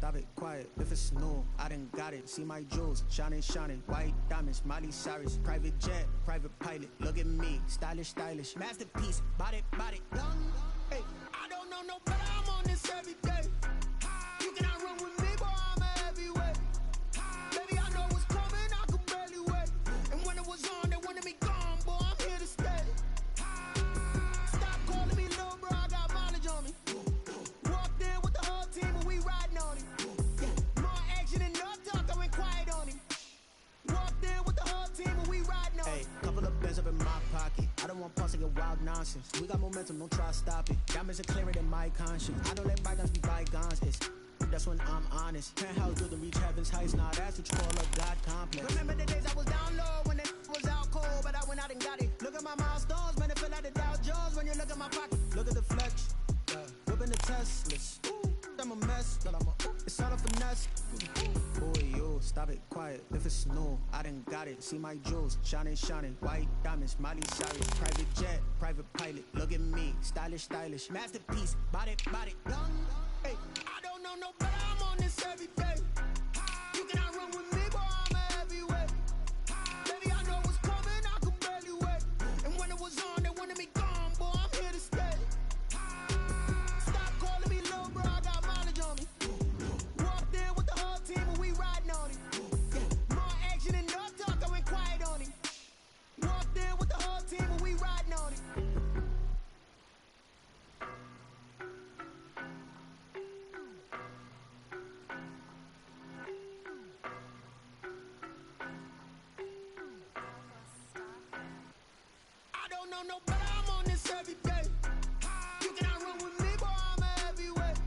stop it, quiet. If it's new, I done got it. See my jewels, shining, shining. White diamonds, Miley Cyrus. Private jet, private pilot. Look at me, stylish, stylish. Masterpiece, body, body. Hey, I don't know no better. I'm on this every day. You cannot run with me, boy. I'm a heavyweight. Baby, I know what's coming. I could barely wait. And when it was on, they wanted me gone, boy. I'm here to stay. Stop calling me little bro. I got mileage on me. Walked in with the whole team and we riding on him. More action and no talk. I went quiet on him. Walked in with the whole team and we riding on him. Hey, couple of bands up in my pocket. I don't want pulse to get wild nonsense. We got momentum, don't try to stop it. Diamonds are clearer than my conscience. I don't let bygones be bygones. That's when I'm honest. Penthouse built to reach heaven's heights. Now that's what you call a God complex. Remember the days I was down low when it was out cold, but I went out and got it. Look at my milestones, man, it feel like the Dow Jones when you look at my pocket. Look at the flex, whipping the Teslas. I'm a mess, but it's all a finesse. Boy, yo, stop it, quiet. If it's new, I done got it. See my jewels, shining, shining. White diamonds, Miley Cyrus. Private jet, private pilot. Look at me, stylish, stylish. Masterpiece, body, body. Hey, I don't know no better. I'm on this every day. You cannot run with me, boy. I'm a heavyweight. Baby, I know what's coming. I could barely wait. And when it was on, they wanted me gone, boy. I'm here to stay. Stop calling me little bro. I got mileage on me. Walked in with the whole team and we riding on him. More action and no talk. I went quiet on him. Walked in with the whole team and we riding on him. I don't know no better. I'm on this every day. You cannot run with me, boy. I'm a heavyweight.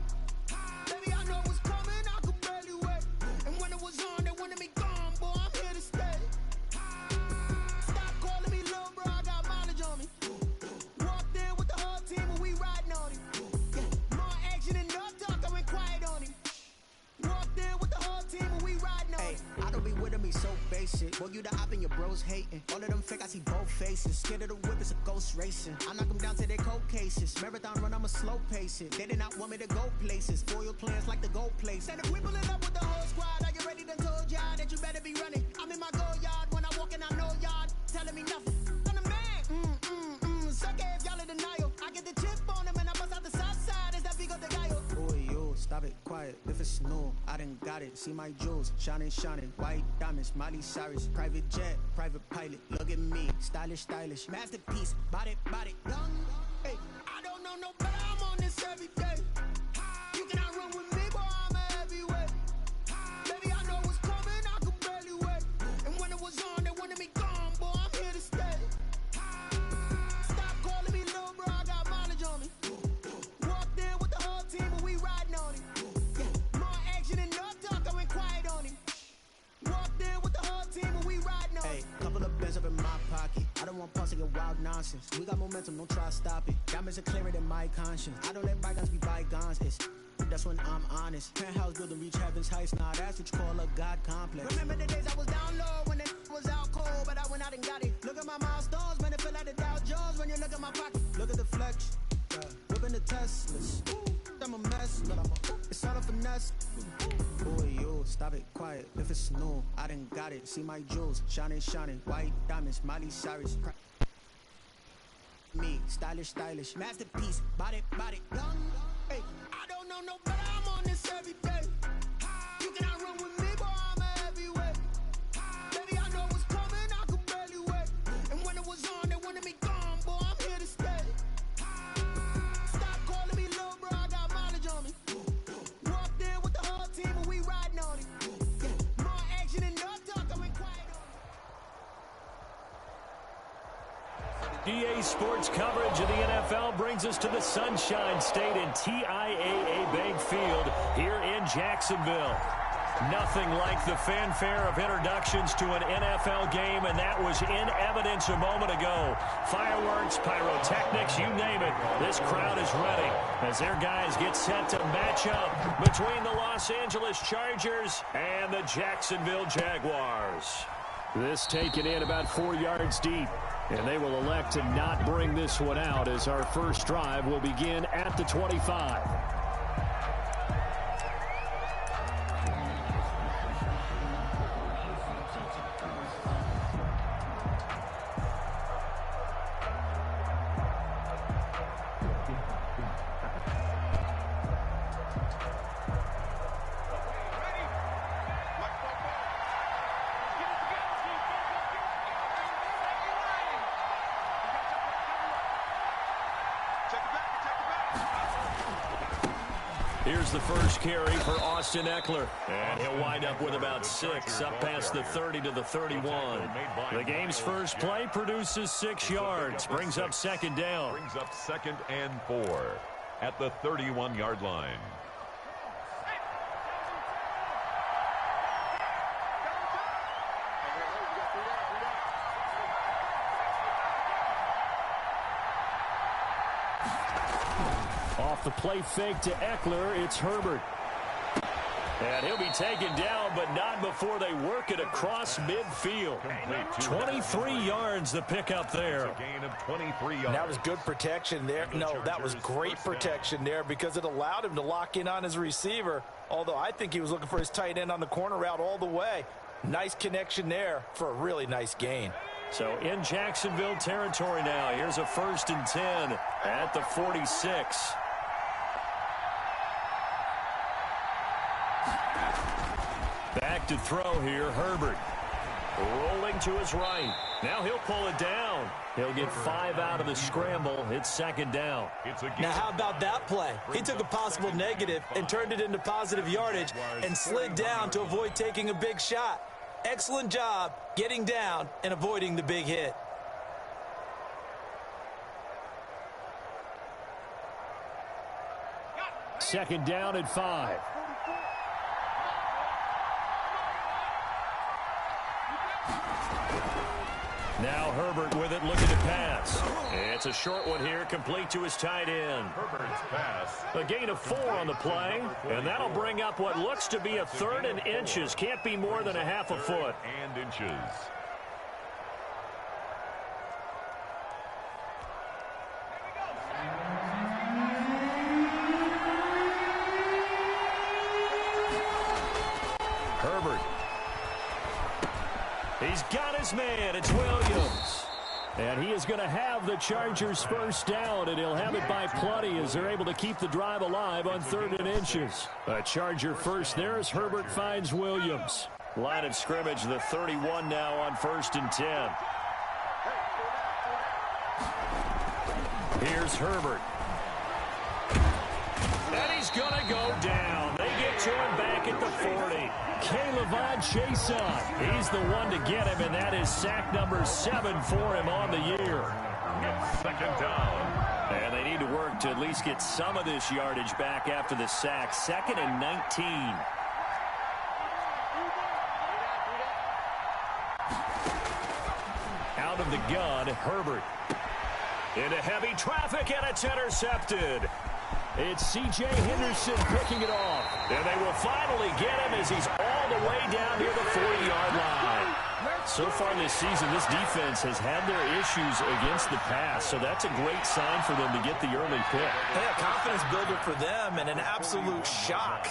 Baby, I know what's coming. I could barely wait. And when it was on, they wanted me gone, boy. I'm here to stay. Stop calling me little bro. I got mileage on me. Walked in with the whole team and we riding on him. More action and no talk. I went quiet on him. Walked in with the whole team and we riding on him. I don't be with me so basic. Boy, you the op and your bros hating. All of them fake, I see both faces. Scared of the whip, it's a ghost racing. I knock them down to their cold cases. Marathon run, I'ma slow pace it. They did not want me to go places. Foil plans like the go place. And if we pulling up with the whole squad, are you ready? Done told y'all that you better be running. I'm in my go yard. When I walk in, I know y'all telling me nothing. I'm the man. Suck it if y'all in denial. I get the chip on him and I bust out the south side. Is that Vigo de Gallo? Boy, yo, stop it, quiet. If it's new, I done got it. See my jewels, shining, shining. White diamonds, Miley Cyrus. Private jet, private pilot. Look at me, stylish, stylish. Masterpiece, body, body. Hey, I don't know no better. I'm on this every day. You cannot run with me, boy. I'm a heavyweight. Baby, I know what's coming. I could barely wait. And when it was on, they wanted me gone, boy. I'm here to stay. Stop calling me little bro. I got mileage on me. Walked in with the whole team and we riding on him. More action and no talk. I went quiet on him. Walked in with the whole team and we riding on him. Hey, couple of bands up in my pocket. I don't want pulse to get wild nonsense. We got momentum, don't try to stop it. Diamonds are clearer than my conscience. I don't let bygones be bygones. That's when I'm honest. Penthouse built to reach heaven's heights. Now that's what you call a God complex. Remember the days I was down low when it was out cold, but I went out and got it. Look at my milestones, man, it feel like the Dow Jones when you look at my pocket. Look at the flex, whipping the Teslas. I'm a mess, but it's all a finesse. Boy, yo, stop it, quiet. If it's new, I done got it. See my jewels, shining, shining. White diamonds, Miley Cyrus. Me, stylish, stylish. Masterpiece, body, body. Hey, I don't know no better. I'm on this every day. You cannot run with me, boy. I'm a heavyweight. Baby, I know what's coming. I could barely wait. And when it was on, they wanted me gone, boy. I'm here to stay. Stop calling me little bro. I got mileage on me. Walked in with the whole team and we riding on him. More action and no talk. I went quiet on him. DA Sports coverage of the NFL brings us to the Sunshine State and TIAA Bank Field here in Jacksonville. Nothing like the fanfare of introductions to an NFL game, and that was in evidence a moment ago. Fireworks, pyrotechnics, you name it. This crowd is ready as their guys get set to match up between the Los Angeles Chargers and the Jacksonville Jaguars. This taken in about 4 yards deep. And they will elect to not bring this one out as our first drive will begin at the 25. Here's the first carry for Austin Eckler. And he'll wind up with about 6, up past the 30 to the 31. The game's first play produces 6 yards. Brings up second down. Brings up 2nd and 4 at the 31-yard line. Off the play fake to Eckler, it's Herbert. And he'll be taken down, but not before they work it across midfield. 23 yards the pickup there. A gain of 23 yards. That was good protection there. No, that was great protection there because it allowed him to lock in on his receiver. Although I think he was looking for his tight end on the corner route all the way. Nice connection there for a really nice gain. So in Jacksonville territory now. Here's a 1st and 10 at the 46. Back to throw here, Herbert. Rolling to his right. Now he'll pull it down. He'll get 5 out of the scramble. It's 2nd down. Now how about that play? He took a possible negative and turned it into positive yardage and slid down to avoid taking a big shot. Excellent job getting down and avoiding the big hit. Second down at 5. Now Herbert with it, looking to pass. It's a short one here, complete to his tight end. Herbert's pass. A gain of 4 on the play, and that'll bring up what looks to be a 3rd and inches. Can't be more than a half a foot. And inches. Herbert. He's got his man. It's Williams. And he is going to have the Chargers first down, and he'll have it by plenty as they're able to keep the drive alive on 3rd and inches. A Charger first there as Herbert finds Williams. Line of scrimmage, the 31 now on 1st and 10. Here's Herbert. And he's going to go down. They get to him back at the 40. K'Lavon Chaisson, he's the one to get him, and that is sack number 7 for him on the year. It's 2nd down. And they need to work to at least get some of this yardage back after the sack. 2nd and 19. Out of the gun, Herbert. Into heavy traffic, and it's intercepted. It's C.J. Henderson picking it off. And they will finally get him as he's all the way down near the 40-yard line. So far this season, this defense has had their issues against the pass, so that's a great sign for them to get the early pick. Yeah, confidence builder for them and an absolute shock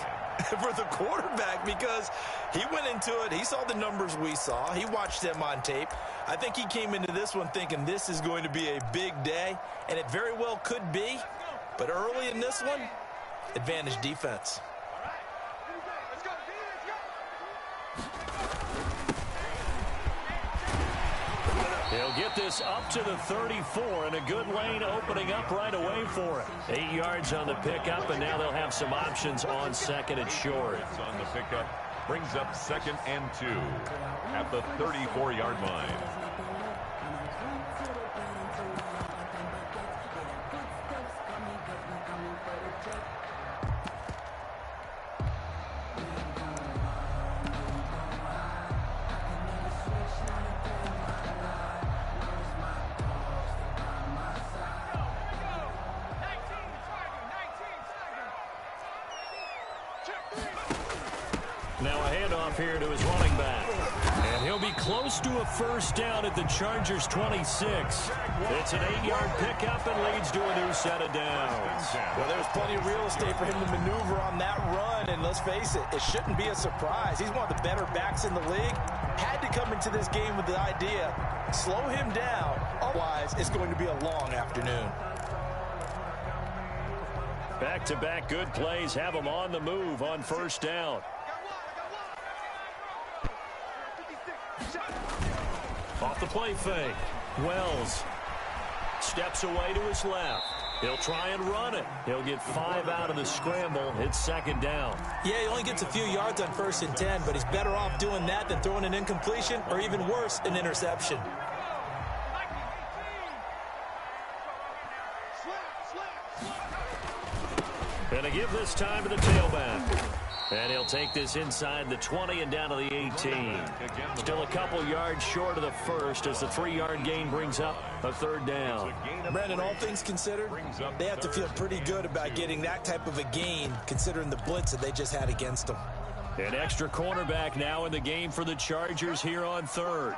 for the quarterback because he went into it. He saw the numbers we saw. He watched them on tape. I think he came into this one thinking this is going to be a big day, and it very well could be. But early in this one, advantage defense. He'll get this up to the 34, and a good lane opening up right away for him. 8 yards on the pickup, and now they'll have some options on 2nd and short. On the pickup, brings up 2nd and 2 at the 34-yard line. Now a handoff here to his running back. And he'll be close to a first down at the Chargers' 26. It's an 8-yard pickup and leads to a new set of downs. Well, there's plenty of real estate for him to maneuver on that run. And let's face it, it shouldn't be a surprise. He's one of the better backs in the league. Had to come into this game with the idea, slow him down. Otherwise, it's going to be a long afternoon. Back-to-back good plays have them on the move on first down. Off the play fake. Wells steps away to his left. He'll try and run it. He'll get 5 out of the scramble. It's second down. Yeah, he only gets a few yards on 1st and 10, but he's better off doing that than throwing an incompletion or even worse, an interception. And a give this time to the tailback. And he'll take this inside the 20 and down to the 18. Still a couple yards short of the first as the 3-yard gain brings up a third down. Brandon, all things considered, they have to feel pretty good about getting that type of a gain considering the blitz that they just had against them. An extra cornerback now in the game for the Chargers here on third.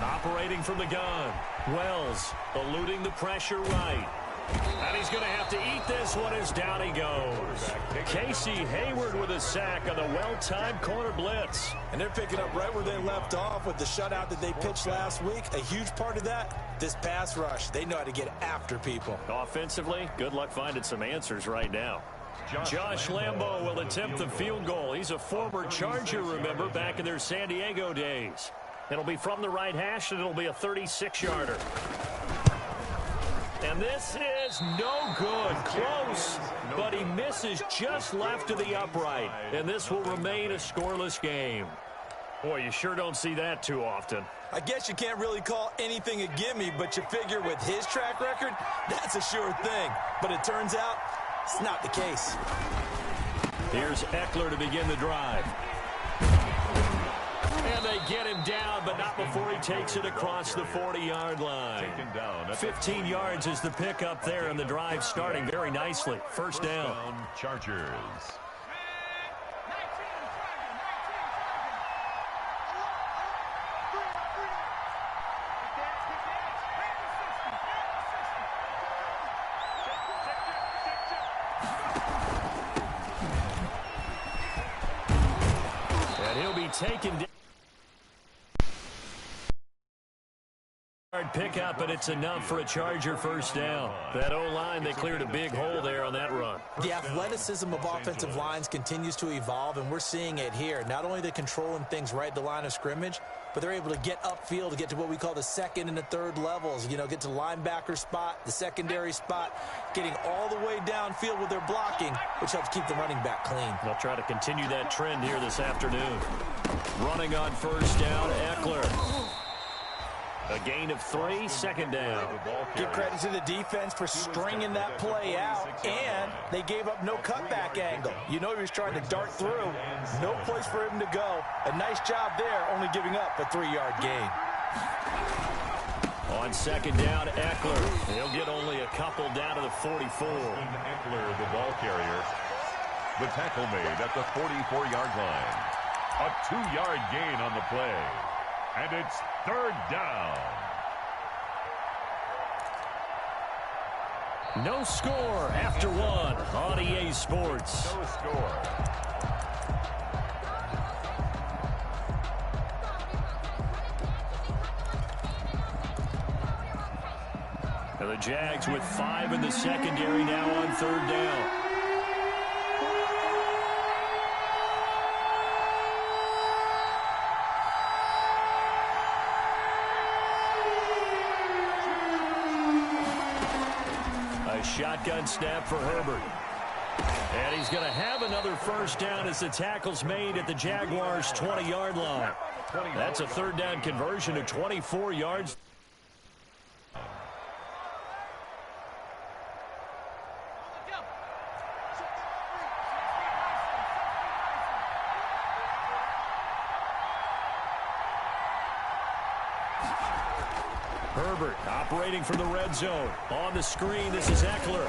Operating from the gun. Wells eluding the pressure right. And he's going to have to eat this one as down he goes. Casey Hayward with a sack on the well-timed corner blitz. And they're picking up right where they left off with the shutout that they pitched last week. A huge part of that, this pass rush. They know how to get after people. Offensively, good luck finding some answers right now. Josh Lambo will attempt the field goal. He's a former Charger, remember, back in their San Diego days. It'll be from the right hash, and it'll be a 36-yarder. And this is no good. Close, but he misses just left of the upright. And this will remain a scoreless game. Boy, you sure don't see that too often. I guess you can't really call anything a gimme, but you figure with his track record, that's a sure thing. But it turns out, it's not the case. Here's Eckler to begin the drive. And they get him down, but not before he takes it across the 40-yard line. 15 yards is the pickup there, and the drive starting very nicely. First down. Chargers. And he'll be taken down. Pickup, and it's enough for a Charger first down. That O-line, they cleared a big hole there on that run. The athleticism of offensive lines continues to evolve, and we're seeing it here. Not only are they controlling things right at the line of scrimmage, but they're able to get upfield to get to what we call the second and the third levels. You know, get to the linebacker spot, the secondary spot, getting all the way downfield with their blocking, which helps keep the running back clean. They'll try to continue that trend here this afternoon. Running on first down, Eckler. A gain of 3, second down. Give credit to the defense for stringing that play out, and they gave up no cutback angle. You know he was trying to dart through. No place for him to go. A nice job there, only giving up a 3-yard gain. On second down, Eckler. He'll get only a couple down to the 44. Eckler, the ball carrier. The tackle made at the 44-yard line. A 2-yard gain on the play. And it's third down. No score after one on EA Sports. No score. And the Jags with 5 in the secondary now on third down. Shotgun snap for Herbert. And he's going to have another first down as the tackle's made at the Jaguars' 20-yard line. That's a third down conversion of 24 yards. Herbert operating from the red zone. On the screen, this is Eckler.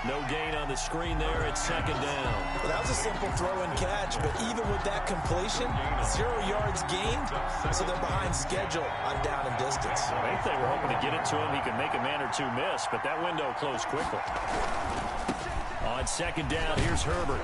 No gain on the screen there. It's second down. Well, that was a simple throw and catch, but even with that completion, 0 yards gained, so they're behind schedule on down and distance. I think they were hoping to get it to him. He could make a man or two miss, but that window closed quickly. On second down, here's Herbert.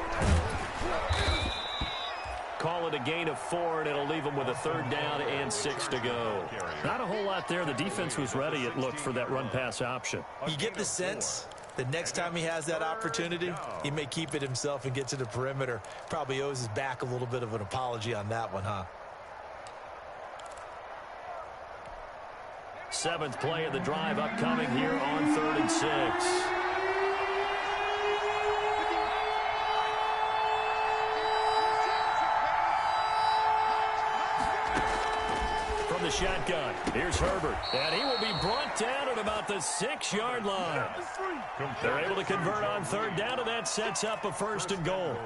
Call it a gain of 4, and it'll leave them with a 3rd down and 6 to go. Not a whole lot there. The defense was ready, it looked, for that run-pass option. You get the sense that next time he has that opportunity, he may keep it himself and get to the perimeter. Probably owes his back a little bit of an apology on that one, huh? 7th play of the drive upcoming here on 3rd and 6. From the shotgun, here's Herbert, and he will be brought down at about the 6-yard line. They're able to convert on 3rd down, and that sets up a 1st and goal.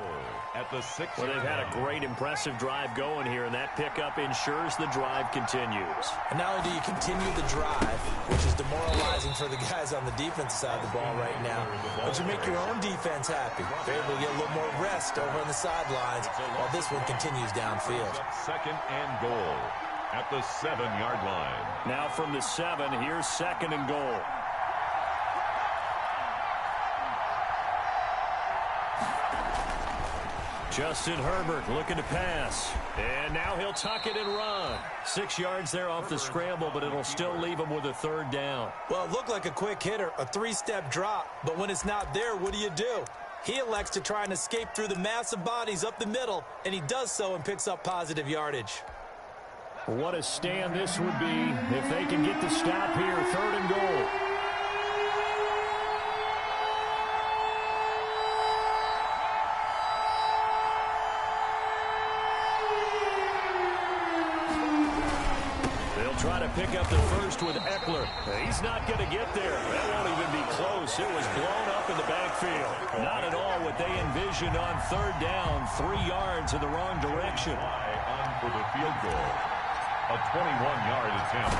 At the 6. Well, they've had a great, impressive drive going here, and that pickup ensures the drive continues. And not only do you continue the drive, which is demoralizing for the guys on the defensive side of the ball right now, but you make your own defense happy. They're able to get a little more rest over on the sidelines while this one continues downfield. 2nd and goal at the 7-yard line. Now from the 7, here's 2nd and goal. Justin Herbert looking to pass. And now he'll tuck it and run. 6 yards there off the scramble, but it'll still leave him with a 3rd down. Well, it looked like a quick hitter, a 3-step drop, but when it's not there, what do? He elects to try and escape through the massive bodies up the middle, and he does so and picks up positive yardage. What a stand this would be if they can get the stop here. 3rd and goal. Try to pick up the first with Eckler. He's not going to get there. That won't even be close. It was blown up in the backfield. Not at all what they envisioned on 3rd down. 3 yards in the wrong direction. On for the field goal. A 21-yard attempt.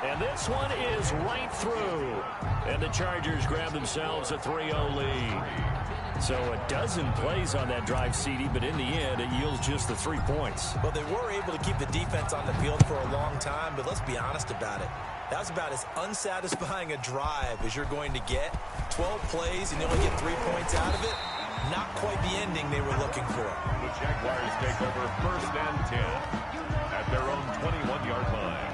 And this one is right through. And the Chargers grab themselves a 3-0 lead. So a dozen plays on that drive, CD, but in the end, it yields just the 3 points. Well, they were able to keep the defense on the field for a long time, but let's be honest about it. That was about as unsatisfying a drive as you're going to get. 12 plays and you only get 3 points out of it. Not quite the ending they were looking for. The Jaguars take over 1st and 10 at their own 21-yard line.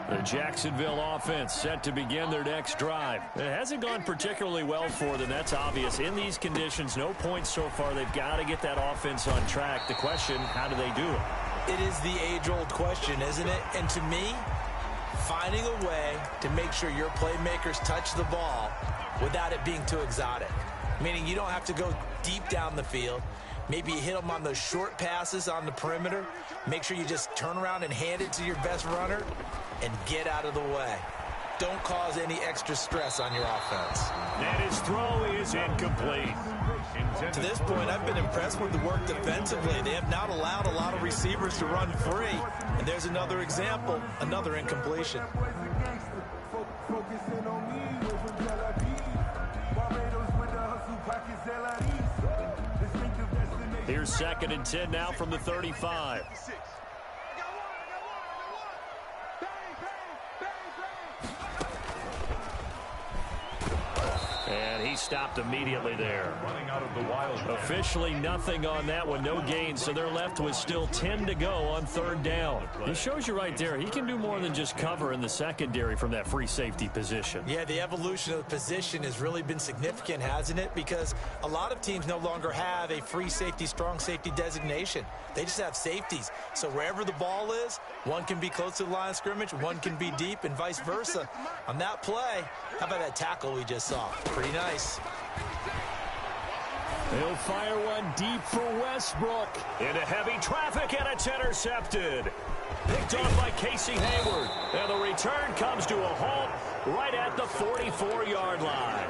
The Jacksonville offense set to begin their next drive. It hasn't gone particularly well for them. That's obvious. In these conditions, no points so far. They've got to get that offense on track. The question, how do they do it? It is the age-old question, isn't it? And to me, finding a way to make sure your playmakers touch the ball without it being too exotic. Meaning you don't have to go deep down the field. Maybe you hit them on those short passes on the perimeter. Make sure you just turn around and hand it to your best runner and get out of the way. Don't cause any extra stress on your offense. And his throw is incomplete. To this point, I've been impressed with the work defensively. They have not allowed a lot of receivers to run free. And there's another example, another incompletion. Here's 2nd and 10 now from the 35. And he stopped immediately there. Running out of the wild. Officially nothing on that one, no gain, so they're left with still 10 to go on 3rd down. He shows you right there, he can do more than just cover in the secondary from that free safety position. Yeah, the evolution of the position has really been significant, hasn't it? Because a lot of teams no longer have a free safety, strong safety designation. They just have safeties. So wherever the ball is, one can be close to the line of scrimmage, one can be deep, and vice versa. On that play, how about that tackle we just saw? Pretty nice. He'll fire one deep for Westbrook. Into heavy traffic, and it's intercepted. Picked off by Casey Hayward. And the return comes to a halt right at the 44-yard line.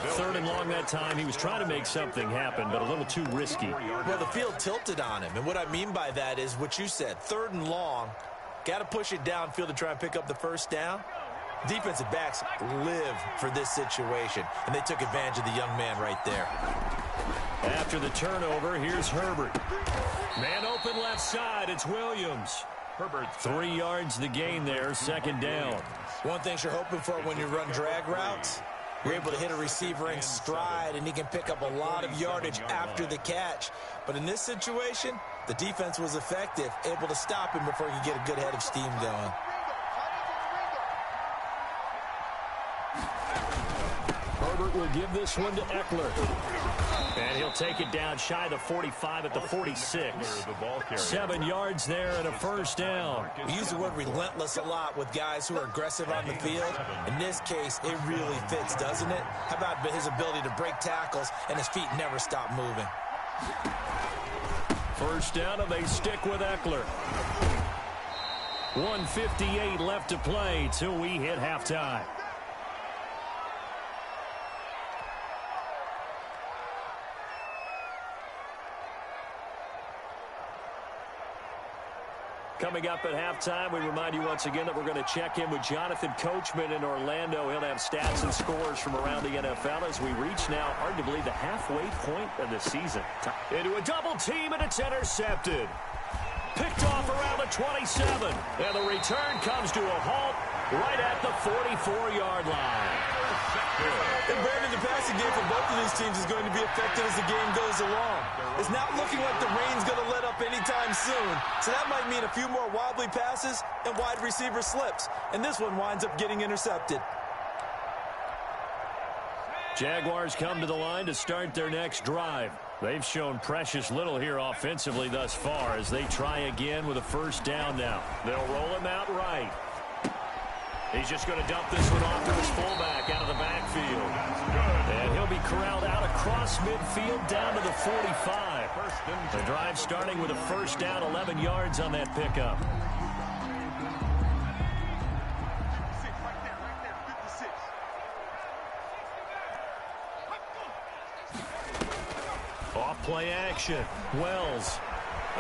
3rd and long that time. He was trying to make something happen, but a little too risky. Well, the field tilted on him, and what I mean by that is what you said. 3rd and long, got to push it downfield to try and pick up the 1st down. Defensive backs live for this situation, and they took advantage of the young man right there. After the turnover, here's Herbert. Man open left side, it's Williams. Herbert. 3 yards the gain there, 2nd down. One thing you're hoping for when you run drag routes, You're able to hit a receiver in stride, and he can pick up a lot of yardage after the catch. But in this situation, the defense was effective, able to stop him before he could get a good head of steam going. Herbert will give this one to Eckler. And he'll take it down shy of the 45 at the 46. 7 yards there and a first down. We use the word relentless a lot with guys who are aggressive on the field. In this case, it really fits, doesn't it? How about his ability to break tackles and his feet never stop moving? First down, and they stick with Eckler. 1:58 left to play till we hit halftime. Coming up at halftime, we remind you once again that we're going to check in with Jonathan Coachman in Orlando. He'll have stats and scores from around the NFL as we reach now, arguably, the halfway point of the season. Into a double team, and it's intercepted. Picked off around the 27. And the return comes to a halt right at the 44-yard line. And Brandon, the passing game for both of these teams is going to be affected as the game goes along. It's not looking like the rain's going to let up anytime soon. So that might mean a few more wobbly passes and wide receiver slips. And this one winds up getting intercepted. Jaguars come to the line to start their next drive. They've shown precious little here offensively thus far as they try again with a first down now. They'll roll him out right. He's just going to dump this one off to his fullback out of the backfield. And he'll be corralled out across midfield down to the 45. The drive starting with a first down, 11 yards on that pickup. Off play action. Wells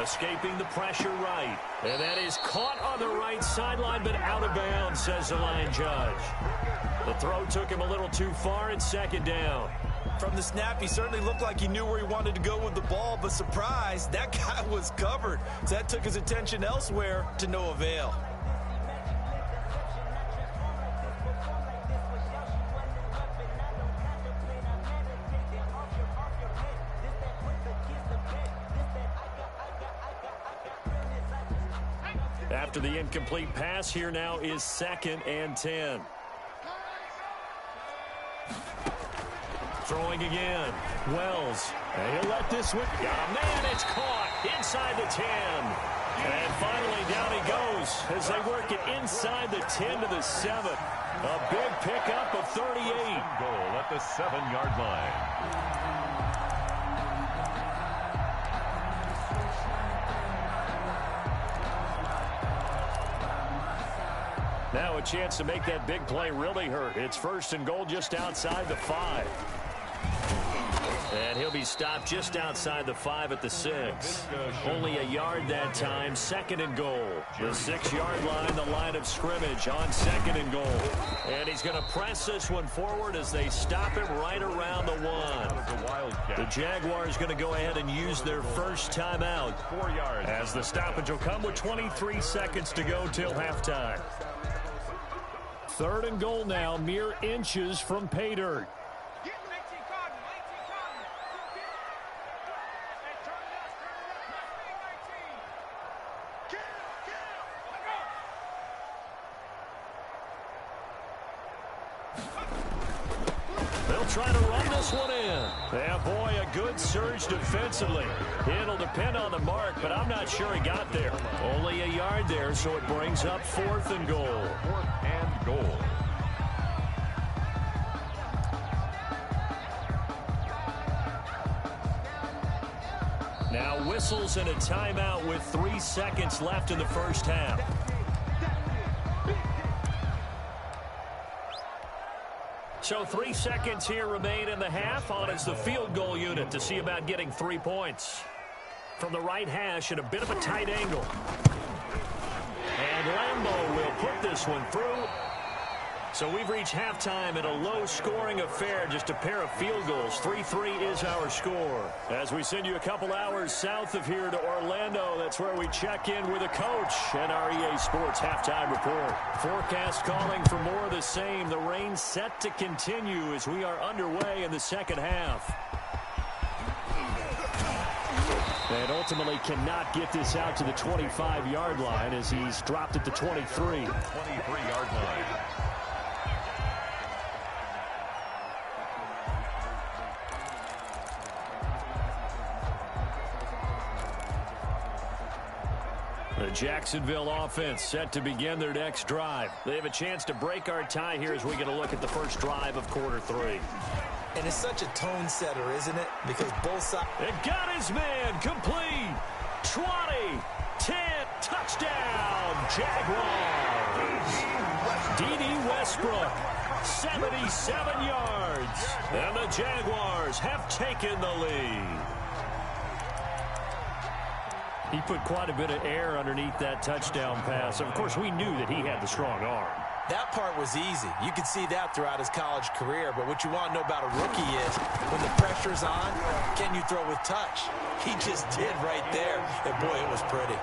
escaping the pressure right. And that is caught on the right sideline, but out of bounds, says the line judge. The throw took him a little too far. It's second down. From the snap, he certainly looked like he knew where he wanted to go with the ball, but surprise, that guy was covered. So that took his attention elsewhere to no avail. After the incomplete pass, here now is 2nd and 10. Throwing again. Wells. And he'll let this one. Got a man. It's caught inside the 10. And finally down he goes as they work it inside the 10 to the 7. A big pickup of 38. Goal at the 7-yard line. Now a chance to make that big play really hurt. It's 1st and goal just outside the 5. And he'll be stopped just outside the 5 at the 6. Only a yard that time, 2nd and goal. The 6-yard line, the line of scrimmage on 2nd and goal. And he's going to press this one forward as they stop him right around the 1. The Jaguars going to go ahead and use their first timeout 4 yards. as the stoppage will come with 23 seconds to go till halftime. 3rd and goal now, mere inches from pay dirt. They'll try to run this one in. Yeah, boy, a good surge defensively. It'll depend on the mark, but I'm not sure he got there. Only a yard there, so it brings up 4th and goal. 4th and goal. Now whistles and a timeout with 3 seconds left in the first half. So 3 seconds here remain in the half. On is the field goal unit to see about getting 3 points. From the right hash at a bit of a tight angle. And Lambeau will put this one through. So we've reached halftime in a low-scoring affair, just a pair of field goals. 3-3 is our score. As we send you a couple hours south of here to Orlando, that's where we check in with a coach and our EA Sports halftime report. Forecast calling for more of the same. The rain set to continue as we are underway in the second half. And ultimately cannot get this out to the 25-yard line as he's dropped at the 23. 23-yard line. The Jacksonville offense set to begin their next drive. They have a chance to break our tie here as we get a look at the first drive of quarter 3. And it's such a tone setter, isn't it? Because both sides... It got his man complete. 20, 10, touchdown, Jaguars. D.D. Westbrook, 77 yards. And the Jaguars have taken the lead. He put quite a bit of air underneath that touchdown pass. Of course, we knew that he had the strong arm. That part was easy. You could see that throughout his college career. But what you want to know about a rookie is when the pressure's on, can you throw with touch? He just did right there. And, boy, it was pretty.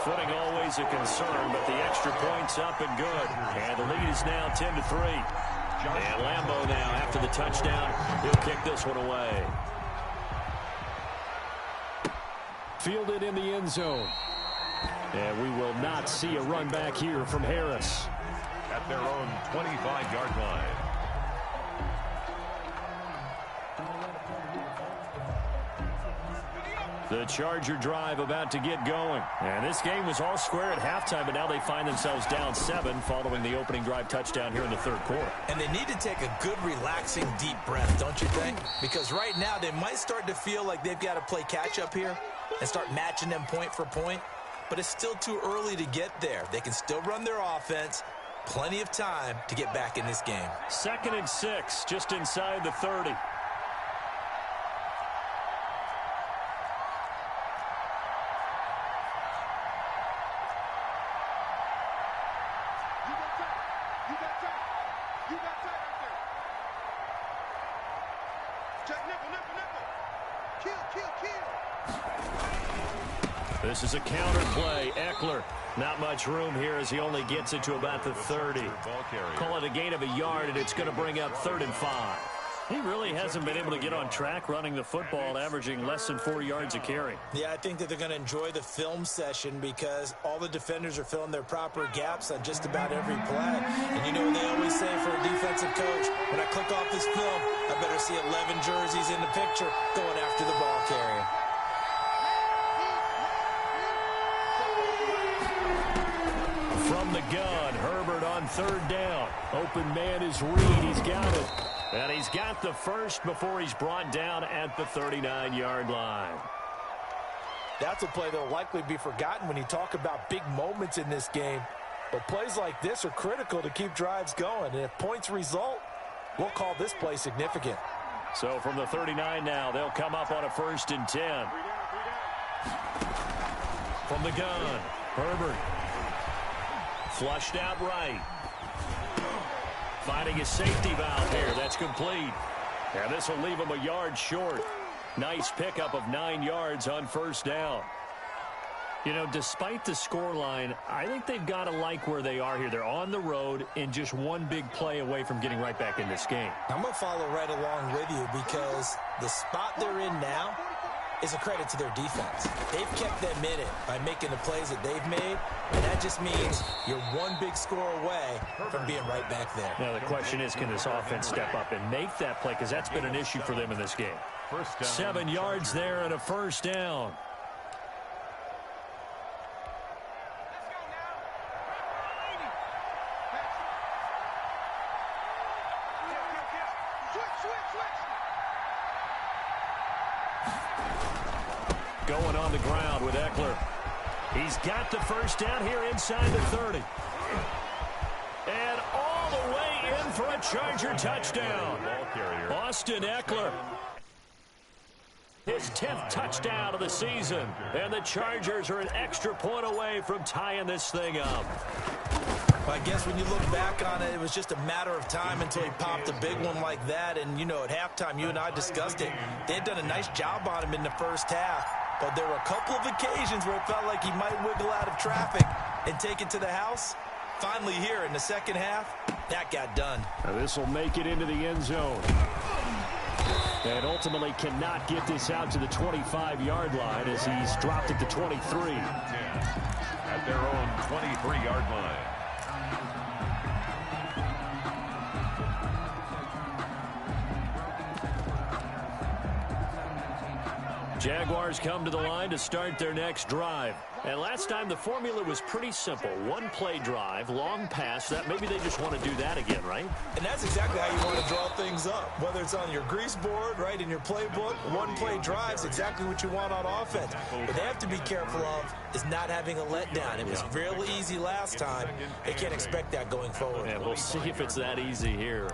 Footing always a concern, but the extra point's up and good. And the lead is now 10-3. And Lambeau now, after the touchdown, he'll kick this one away. Fielded in the end zone. And we will not see a run back here from Harris. At their own 25-yard line. The Charger drive about to get going. And this game was all square at halftime, but now they find themselves down 7 following the opening drive touchdown here in the third quarter. And they need to take a good, relaxing, deep breath, don't you think? Because right now they might start to feel like they've got to play catch-up here and start matching them point for point. But it's still too early to get there. They can still run their offense. Plenty of time to get back in this game. 2nd and 6, just inside the 30. This is a counter play. Eckler, not much room here as he only gets it to about the 30. Call it a gain of a yard, and it's going to bring up 3rd and 5. He really hasn't been able to get on track running the football, averaging less than 4 yards a carry. Yeah, I think that they're going to enjoy the film session because all the defenders are filling their proper gaps on just about every play. And you know what they always say for a defensive coach? When I click off this film, I better see 11 jerseys in the picture going after the ball carrier. From the gun, Herbert on 3rd down. Open man is Reed. He's got it. And he's got the first before he's brought down at the 39-yard line. That's a play that will likely be forgotten when you talk about big moments in this game. But plays like this are critical to keep drives going. And if points result, we'll call this play significant. So from the 39 now, they'll come up on a 1st and 10. From the gun, Herbert. Flushed out right. Finding a safety valve here. That's complete. And this will leave him a yard short. Nice pickup of 9 yards on 1st down. You know, despite the scoreline, I think they've got to like where they are here. They're on the road and just one big play away from getting right back in this game. I'm going to follow right along with you because the spot they're in now is a credit to their defense. They've kept them in it by making the plays that they've made, and that just means you're one big score away from being right back there. Now, the question is, can this offense step up and make that play? Because that's been an issue for them in this game. 7 yards there and a 1st down. Going on the ground with Eckler. He's got the 1st down here inside the 30. And all the way in for a Charger touchdown. Austin Eckler. His 10th touchdown of the season. And the Chargers are an extra point away from tying this thing up. I guess when you look back on it, it was just a matter of time until he popped a big one like that. And, you know, at halftime, you and I discussed it. They had done a nice job on him in the first half. But there were a couple of occasions where it felt like he might wiggle out of traffic and take it to the house. Finally here in the second half, that got done. This will make it into the end zone. And ultimately cannot get this out to the 25-yard line as he's dropped it to 23. At their own 23-yard line. Jaguars come to the line to start their next drive. And last time the formula was pretty simple. One play drive, long pass. That maybe they just want to do that again, right? And that's exactly how you want to draw things up. Whether it's on your grease board, right, in your playbook, one play drives exactly what you want on offense. What they have to be careful of is not having a letdown. It was real easy last time. They can't expect that going forward. And we'll see if it's that easy here.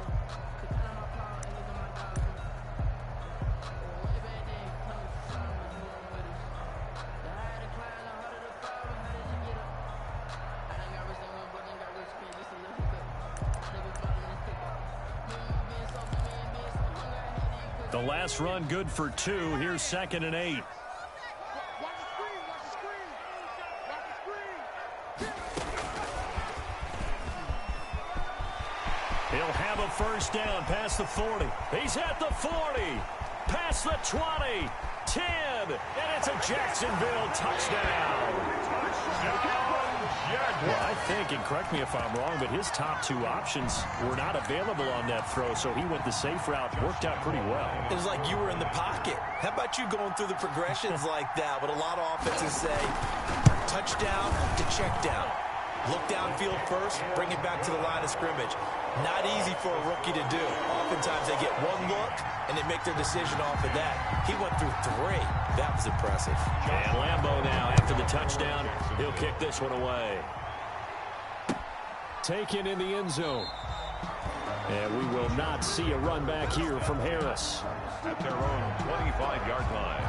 The last run good for 2. Here's 2nd and 8. He'll have a first down past the 40. He's at the 40. Past the 20. 10. And it's a Jacksonville touchdown. Well, I think, and correct me if I'm wrong, but his top 2 options were not available on that throw, so he went the safe route. Worked out pretty well. It was like you were in the pocket. How about you going through the progressions like that? What a lot of offenses say, touchdown to check down. Look downfield first, bring it back to the line of scrimmage. Not easy for a rookie to do. Oftentimes they get one look, and they make their decision off of that. He went through 3. That was impressive. And Lambeau now, after the touchdown, he'll kick this one away. Taken in the end zone. And we will not see a run back here from Harris. At their own 25-yard line.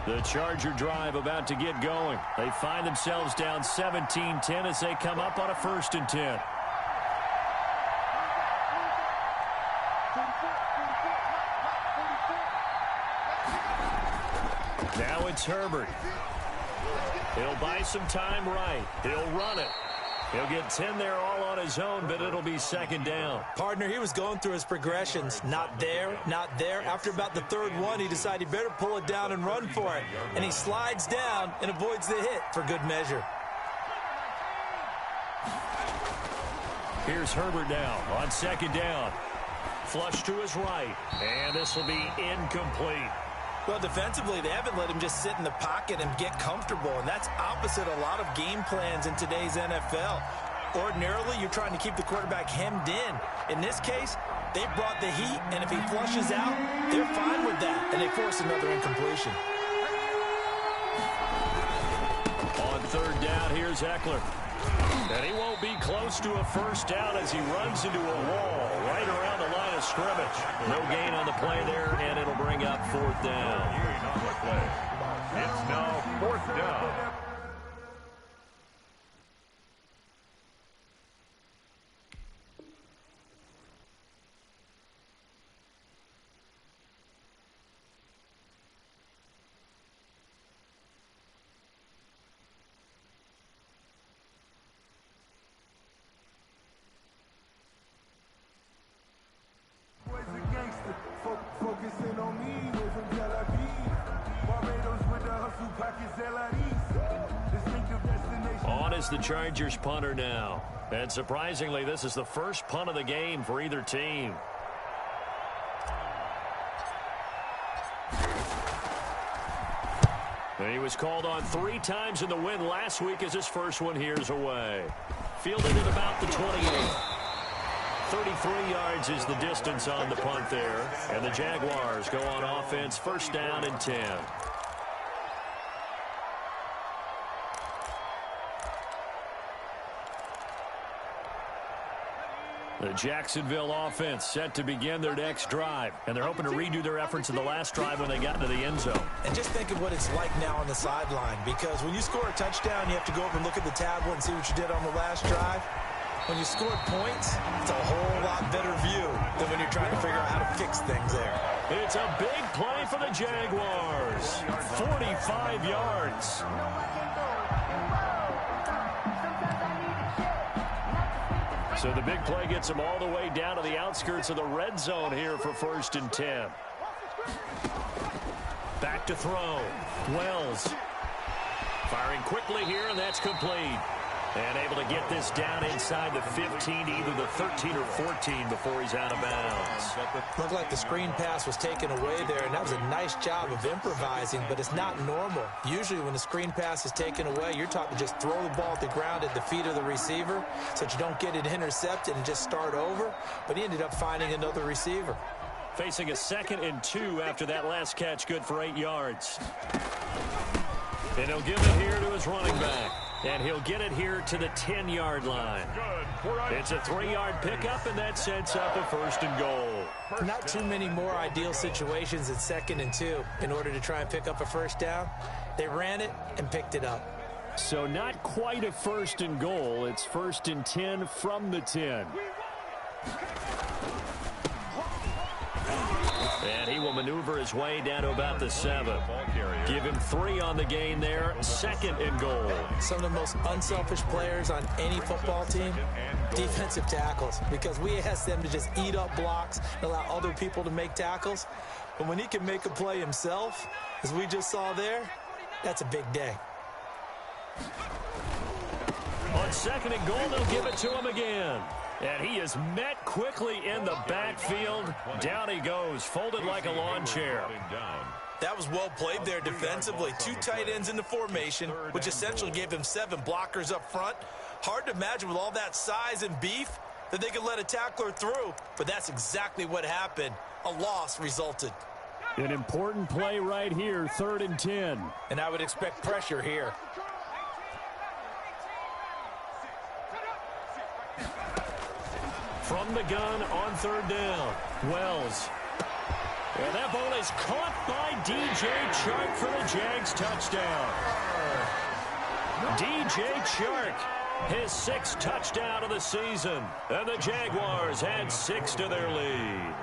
The Charger drive about to get going. They find themselves down 17-10 as they come up on a 1st and 10. Now it's Herbert. He'll buy some time right. He'll run it. He'll get 10 there all on his own, but it'll be 2nd down. Partner, he was going through his progressions. Not there, not there. After about the 3rd one, he decided he better pull it down and run for it. And he slides down and avoids the hit for good measure. Here's Herbert now on 2nd down. Flush to his right. And this will be incomplete. Well, defensively, they haven't let him just sit in the pocket and get comfortable, and that's opposite a lot of game plans in today's NFL. Ordinarily, you're trying to keep the quarterback hemmed in. In this case, they brought the heat, and if he flushes out, they're fine with that, and they force another incompletion. On 3rd down, here's Eckler. And he won't be close to a first down as he runs into a wall right around the line of scrimmage. No gain on the play there, and it'll bring up 4th down. It's now 4th down. On is the Chargers punter now. And surprisingly, this is the first punt of the game for either team. And he was called on 3 times in the win last week as his first one here's away. Fielded at about the 28. 33 yards is the distance on the punt there. And the Jaguars go on offense, 1st down and 10. The Jacksonville offense set to begin their next drive, and they're hoping to redo their efforts in the last drive when they got into the end zone. And just think of what it's like now on the sideline, because when you score a touchdown, you have to go over and look at the tablet and see what you did on the last drive. When you scored points, it's a whole lot better view than when you're trying to figure out how to fix things there. It's a big play for the Jaguars. 45 yards. So the big play gets them all the way down to the outskirts of the red zone here for 1st and 10. Back to throw. Wells firing quickly here, and that's complete. And able to get this down inside the 15, either the 13 or 14 before he's out of bounds. Looked like the screen pass was taken away there, and that was a nice job of improvising, but it's not normal. Usually when the screen pass is taken away, you're taught to just throw the ball at the ground at the feet of the receiver so that you don't get it intercepted and just start over, but he ended up finding another receiver. Facing a 2nd and 2 after that last catch, good for 8 yards. And he'll give it here to his running back. And he'll get it here to the 10-yard line. It's a 3-yard pickup, and that sets up a 1st and goal. Not too many more ideal situations at 2nd and 2 in order to try and pick up a 1st down. They ran it and picked it up. So not quite a 1st and goal. It's 1st and 10 from the 10. And he will maneuver his way down to about the 7. Give him 3 on the gain there. 2nd and goal. Some of the most unselfish players on any football team, defensive tackles, because we ask them to just eat up blocks and allow other people to make tackles. But when he can make a play himself, as we just saw there, that's a big day. On 2nd and goal, they'll give it to him again. And he is met quickly in the backfield. Down he goes, folded like a lawn chair. That was well played there defensively. 2 tight ends in the formation, which essentially gave him 7 blockers up front. Hard to imagine with all that size and beef that they could let a tackler through, but that's exactly what happened. A loss resulted. An important play right here, 3rd and 10. And I would expect pressure here. From the gun on 3rd down, Wells. And that ball is caught by DJ Chark for the Jags touchdown. DJ Chark, his 6th touchdown of the season. And the Jaguars add 6 to their lead.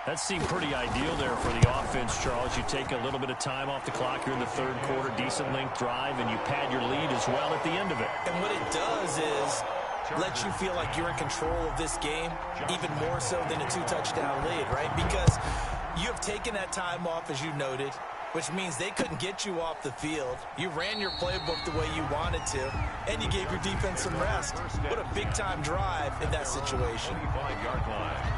That seemed pretty ideal there for the offense, Charles. You take a little bit of time off the clock here in the 3rd quarter, decent length drive, and you pad your lead as well at the end of it. And what it does is let you feel like you're in control of this game, even more so than a 2-touchdown lead, right? Because you have taken that time off, as you noted, which means they couldn't get you off the field. You ran your playbook the way you wanted to, and you gave your defense some rest. What a big-time drive in that situation. 25-yard line.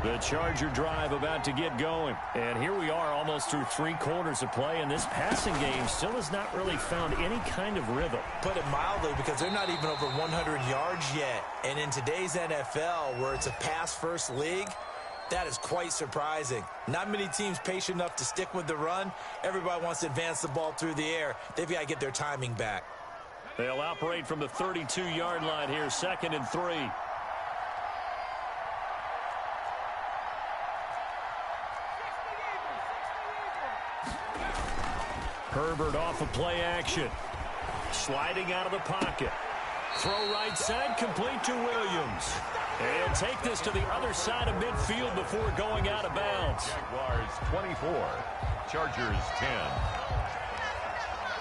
The Charger drive about to get going. And here we are almost through 3 quarters of play, and this passing game still has not really found any kind of rhythm. Put it mildly, because they're not even over 100 yards yet. And in today's NFL, where it's a pass-first league, that is quite surprising. Not many teams patient enough to stick with the run. Everybody wants to advance the ball through the air. They've got to get their timing back. They'll operate from the 32-yard line here, 2nd and 3. Herbert off of play action. Sliding out of the pocket. Throw right side, complete to Williams. And he'll take this to the other side of midfield before going out of bounds. Jaguars 24, Chargers 10.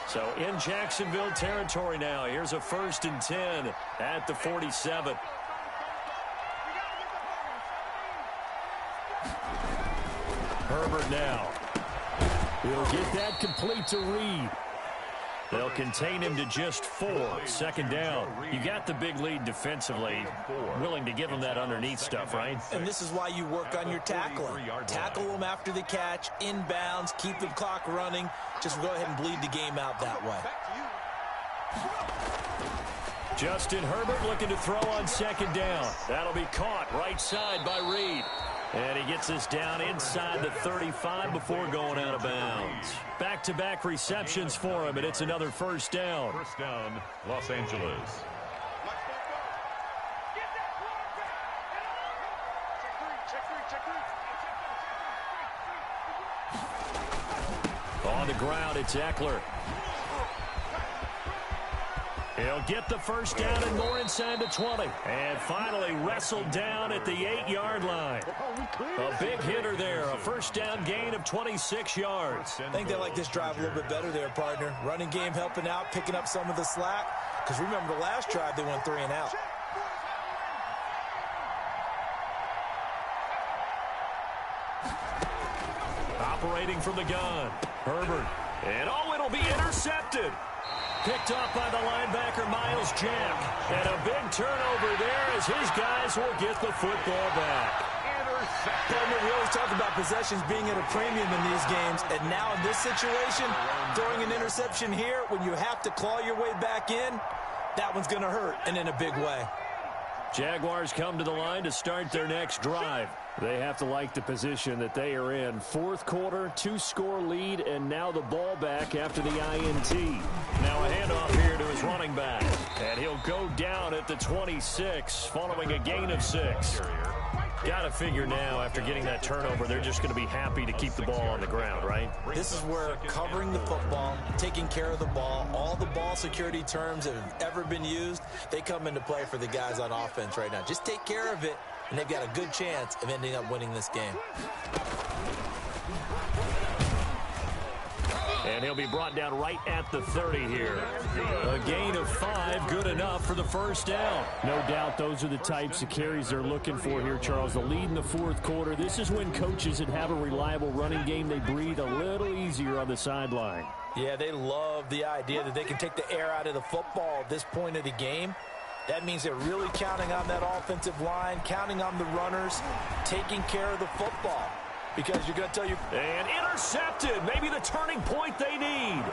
So in Jacksonville territory now. Here's a 1st and 10 at the 47. Herbert now. He'll get that complete to Reed. They'll contain him to just 4. 2nd down. You got the big lead defensively. Willing to give him that underneath stuff, right? And this is why you work on your tackling. Tackle them after the catch, inbounds, keep the clock running. Just go ahead and bleed the game out that way. Justin Herbert looking to throw on 2nd down. That'll be caught right side by Reed. And he gets this down inside the 35 before going out of bounds. Back-to-back receptions for him, and it's another first down. First down, Los Angeles. On the ground, it's Eckler. He'll get the first down and more inside the 20. And finally wrestled down at the 8-yard line. A big hitter there. A first down gain of 26 yards. I think they like this drive a little bit better there, partner. Running game helping out, picking up some of the slack. Because remember the last drive, they went 3 and out. Operating from the gun. Herbert. And it'll be intercepted. Picked off by the linebacker, Miles Jack. And a big turnover there as his guys will get the football back. Partner, we always talk about possessions being at a premium in these games. And now in this situation, throwing an interception here when you have to claw your way back in, that one's going to hurt, and in a big way. Jaguars come to the line to start their next drive. They have to like the position that they are in. Fourth quarter, 2-score lead, and now the ball back after the INT. Now a handoff here to his running back. And he'll go down at the 26 following a gain of 6. Got to figure now, after getting that turnover, they're just going to be happy to keep the ball on the ground, right? This is where covering the football, taking care of the ball, all the ball security terms that have ever been used, they come into play for the guys on offense right now. Just take care of it, and they've got a good chance of ending up winning this game. And he'll be brought down right at the 30 here. A gain of 5, good enough for the first down. No doubt those are the types of carries they're looking for here, Charles. The lead in the fourth quarter. This is when coaches that have a reliable running game, they breathe a little easier on the sideline. Yeah, they love the idea that they can take the air out of the football at this point of the game. That means they're really counting on that offensive line, counting on the runners, taking care of the football. Because you're going to tell you... And intercepted. Maybe the turning point they need.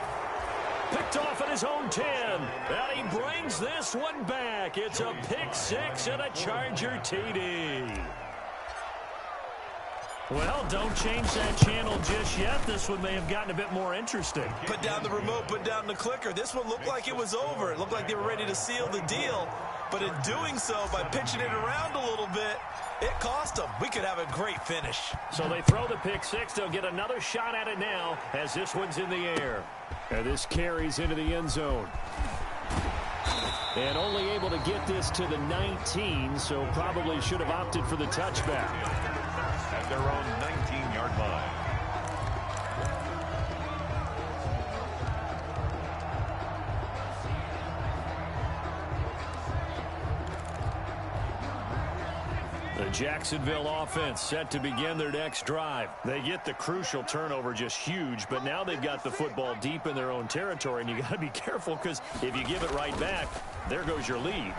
Picked off at his own 10. And he brings this one back. It's a pick 6 and a Charger TD. Well, don't change that channel just yet. This one may have gotten a bit more interesting. Put down the remote, put down the clicker. This one looked like it was over. It looked like they were ready to seal the deal. But in doing so, by pitching it around a little bit, it cost them. We could have a great finish. So they throw the pick 6. They'll get another shot at it now as this one's in the air. And this carries into the end zone. And only able to get this to the 19, so probably should have opted for the touchback. At their own 19-yard line. The Jacksonville offense set to begin their next drive. They get the crucial turnover, just huge, but now they've got the football deep in their own territory, and you got to be careful because if you give it right back, there goes your lead.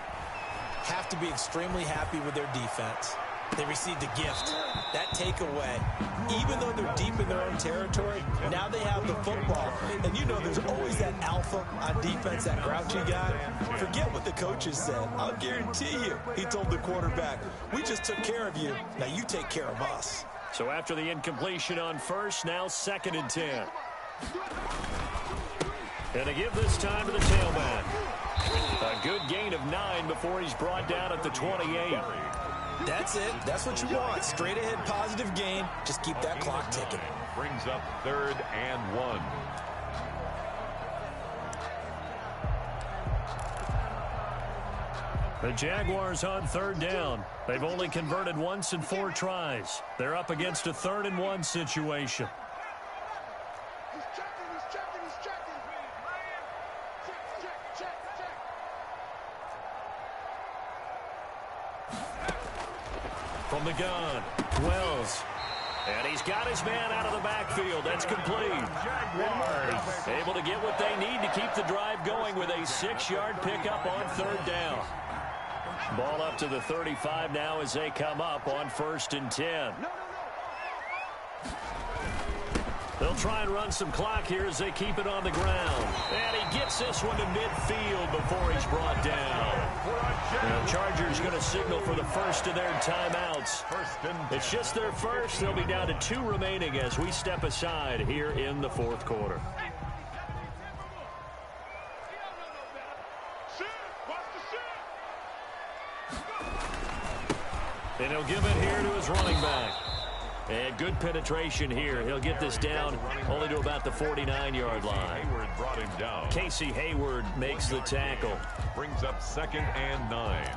Have to be extremely happy with their defense. They received a gift. That takeaway, even though they're deep in their own territory, now they have the football. And you know there's always that alpha on defense, that grouchy guy. Forget what the coaches said. I'll guarantee you, he told the quarterback, we just took care of you. Now you take care of us. So after the incompletion on first, now 2nd and 10. And they give this time to the tailback. A good gain of 9 before he's brought down at the 28. That's it. That's what you want. Straight ahead positive gain. Just keep that clock ticking. Brings up 3rd and 1. The Jaguars on 3rd down. They've only converted once in 4 tries. They're up against a 3rd and 1 situation. From the gun, Wells. And he's got his man out of the backfield. That's complete. Jaguars able to get what they need to keep the drive going with a 6-yard pickup on 3rd down. Ball up to the 35 now as they come up on 1st and 10. They'll try and run some clock here as they keep it on the ground. And he gets this one to midfield before he's brought down. The Chargers going to signal for the first of their timeouts. It's just their first. They'll be down to 2 remaining as we step aside here in the fourth quarter. And he'll give it here to his running back. And good penetration here. He'll get this down only to about the 49-yard line. Hayward brought him down. Casey Hayward makes the tackle. Brings up 2nd and 9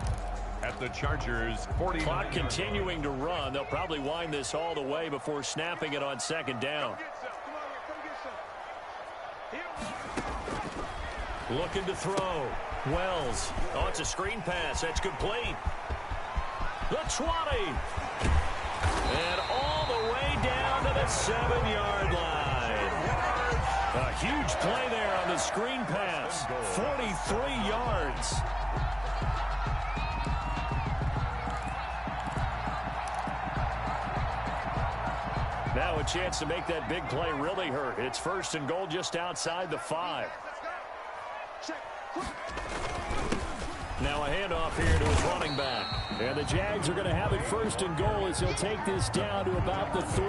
at the Chargers' 40. Clock continuing to run. They'll probably wind this all the way before snapping it on 2nd down. Looking to throw. Wells. Oh, it's a screen pass. That's complete. The 20. And all the way down to the 7-yard line. A huge play there on the screen pass. 43 yards. Now a chance to make that big play really hurt. It's 1st and goal just outside the 5. Now a handoff here to his running back. And the Jags are going to have it 1st and goal as he'll take this down to about the 3.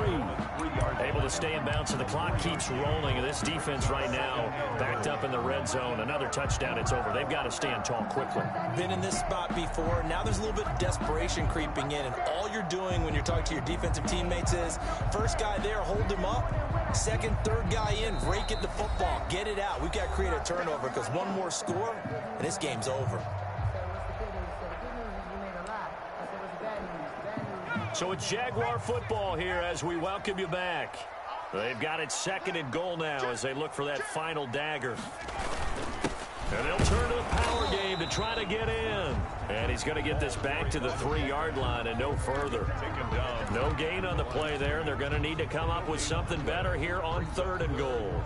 Able to stay in bounds, so the clock keeps rolling. And this defense right now backed up in the red zone. Another touchdown, it's over. They've got to stand tall quickly. Been in this spot before. Now there's a little bit of desperation creeping in. And all you're doing when you're talking to your defensive teammates is, first guy there, hold him up. 2nd, 3rd guy in, rake it the football. Get it out. We've got to create a turnover because one more score, and this game's over. So it's Jaguar football here as we welcome you back. They've got it 2nd and goal now as they look for that final dagger. And they'll turn to the power game to try to get in. And he's going to get this back to the 3-yard line and no further. No gain on the play there. They're going to need to come up with something better here on 3rd and goal.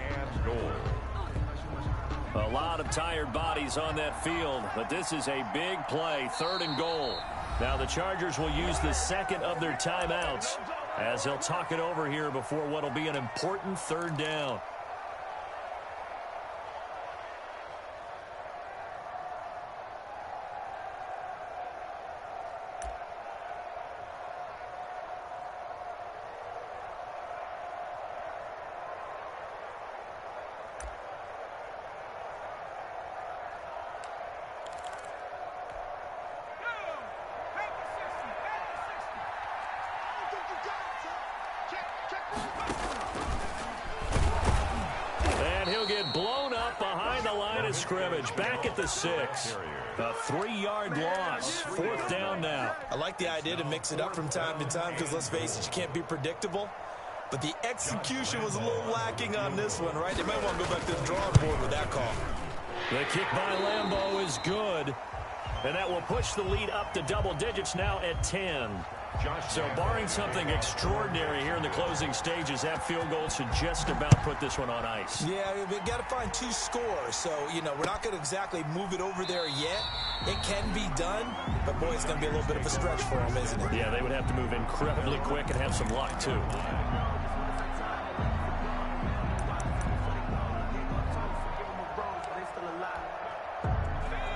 A lot of tired bodies on that field, but this is a big play, 3rd and goal. Now the Chargers will use the 2nd of their timeouts as they'll talk it over here before what will be an important 3rd down. And he'll get blown up behind the line of scrimmage. Back at the 6. A 3-yard loss. 4th down now. I like the idea to mix it up from time to time because, let's face it, you can't be predictable. But the execution was a little lacking on this one, right? They might want to go back to the drawing board with that call. The kick by Lambeau is good. And that will push the lead up to double digits now at 10. So barring something extraordinary here in the closing stages, that field goal should just about put this one on ice. Yeah, we've got to find 2 scores. So, you know, we're not going to exactly move it over there yet. It can be done, but boy, it's going to be a little bit of a stretch for them, isn't it? Yeah, they would have to move incredibly quick and have some luck, too.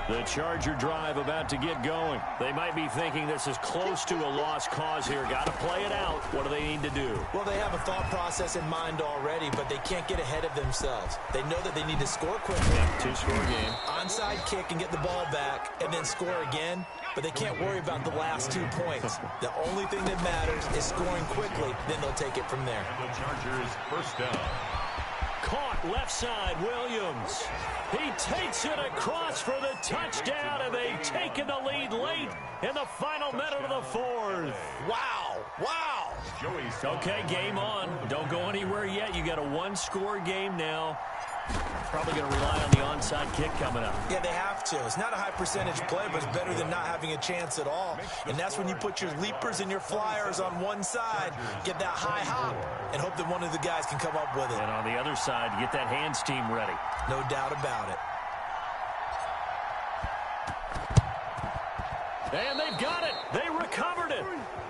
The Charger drive about to get going. They might be thinking this is close to a lost cause here. Got to play it out. What do they need to do? Well, they have a thought process in mind already, but they can't get ahead of themselves. They know that they need to score quickly. Yeah, 2-score game. Onside kick and get the ball back and then score again, but they can't worry about the last 2 points. The only thing that matters is scoring quickly, then they'll take it from there. And the Chargers 1st down. Caught left side, Williams. He takes it across for the touchdown, and they've taken the lead late in the final minute of the 4th. Wow, wow. Okay, game on. Don't go anywhere yet. You got a 1-score game now. Probably going to rely on the onside kick coming up. Yeah, they have to. It's not a high percentage play, but it's better than not having a chance at all. And that's when you put your leapers and your flyers on one side, get that high hop, and hope that one of the guys can come up with it. And on the other side, get that hands team ready. No doubt about it. And they've got it. They recovered it.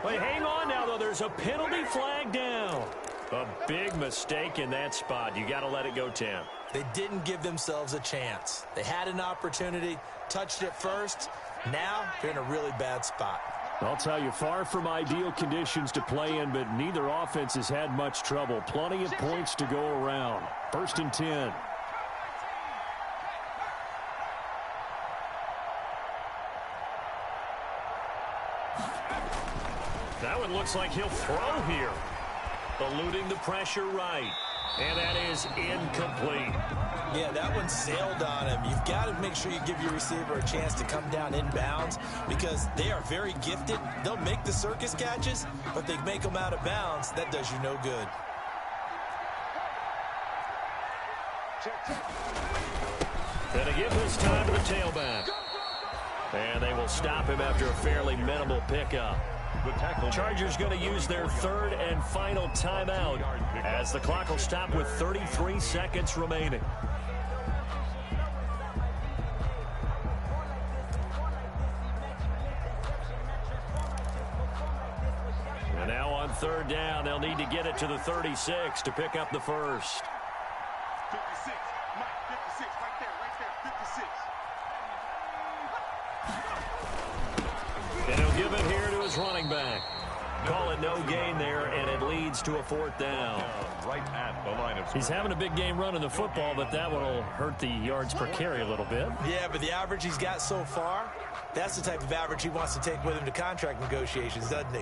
Wait, hang on now, though. There's a penalty flag down. A big mistake in that spot. You got to let it go 10. They didn't give themselves a chance. They had an opportunity, touched it first. Now they're in a really bad spot. I'll tell you, far from ideal conditions to play in, but neither offense has had much trouble. Plenty of points to go around. 1st and 10. That one looks like he'll throw here. Eluding the pressure right. And that is incomplete. Yeah, that one sailed on him. You've got to make sure you give your receiver a chance to come down inbounds because they are very gifted. They'll make the circus catches, but they make them out of bounds. That does you no good. Gonna give this time to the tailback. And they will stop him after a fairly minimal pickup. The Chargers going to use their 3rd and final timeout as the clock will stop with 33 seconds remaining. And now on 3rd down, they'll need to get it to the 36 to pick up the first. 56, Mike, 56, right there, 56. And he'll give it here to his running back. Call it no gain there, and it leads to a 4th down. Right at the line of scrimmage. He's having a big game running the football, but that one will hurt the yards per carry a little bit. Yeah, but the average he's got so far, that's the type of average he wants to take with him to contract negotiations, doesn't he?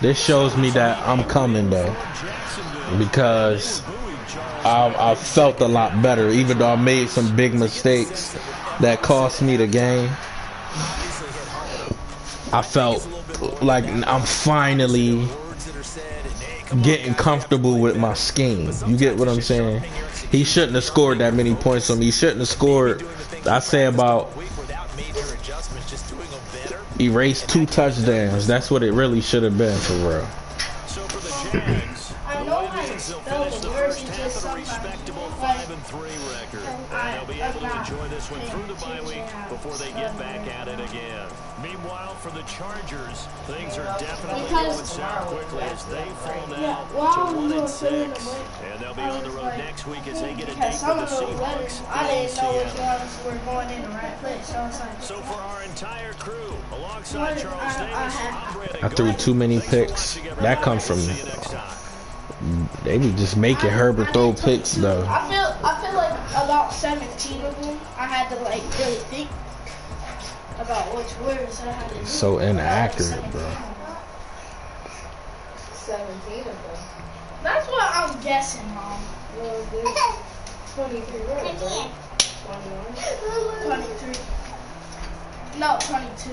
This shows me that I'm coming, though, because I felt a lot better, even though I made some big mistakes that cost me the game. I felt like I'm finally getting comfortable with my scheme. You get what I'm saying? He shouldn't have scored that many points on me. He shouldn't have scored, I say, about erased 2 touchdowns. That's what it really should have been, for real. So for the Jags, the Lions will finish the first half with a respectable 5-3 record. And they'll be able to enjoy this one through the bye week before they get back at it again. Meanwhile, for the Chargers, things are definitely going south quickly as they fall down to 1-6. And they'll be on the road next week as they get a date for the Seahawks. I didn't know which ones were going in the right place. So for our entire crew, alongside Charles Davis, I threw too many picks. That comes from they be just making Herbert throw picks, though. I feel like about 17 of them I had to like really think about which words I had to do. So inaccurate, bro. 17 of them. That's what I'm guessing, Mom. 23 words, right? 21. 23. No, 22.